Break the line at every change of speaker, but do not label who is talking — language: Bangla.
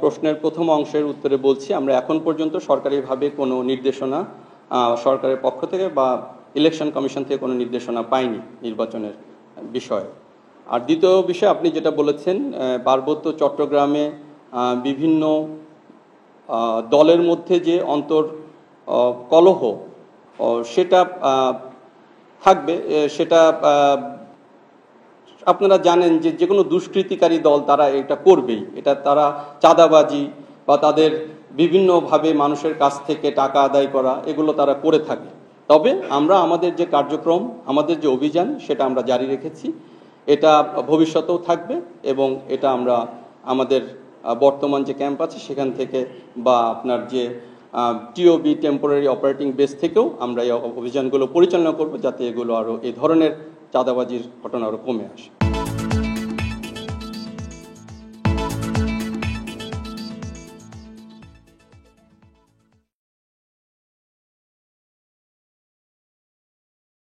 প্রশ্নের প্রথম অংশের উত্তরে বলছি, আমরা এখন পর্যন্ত সরকারিভাবে কোনো নির্দেশনা সরকারের পক্ষ থেকে বা ইলেকশন কমিশন থেকে কোনো নির্দেশনা পাইনি নির্বাচনের বিষয়ে। আর দ্বিতীয় বিষয়, আপনি যেটা বলেছেন, পার্বত্য চট্টগ্রামে বিভিন্ন দলের মধ্যে যে কলহ সেটা থাকবে, সেটা আপনারা জানেন যে কোনো দুষ্কৃতিকারী দল তারা এটা করবেই। এটা তারা চাঁদাবাজি বা তাদের বিভিন্নভাবে মানুষের কাছ থেকে টাকা আদায় করা, এগুলো তারা করে থাকে। তবে আমরা আমাদের যে কার্যক্রম, আমাদের যে অভিযান, সেটা আমরা জারি রেখেছি। এটা ভবিষ্যতেও থাকবে এবং এটা আমরা আমাদের বর্তমান যে ক্যাম্প আছে সেখান থেকে বা আপনার যে টিওবি টেম্পোরারি অপারেটিং বেস থেকেও আমরা এই অভিযানগুলো পরিচালনা করব, যাতে এগুলো আরও এই ধরনের চাঁদাবাজির ঘটনা আরও কমে আসে।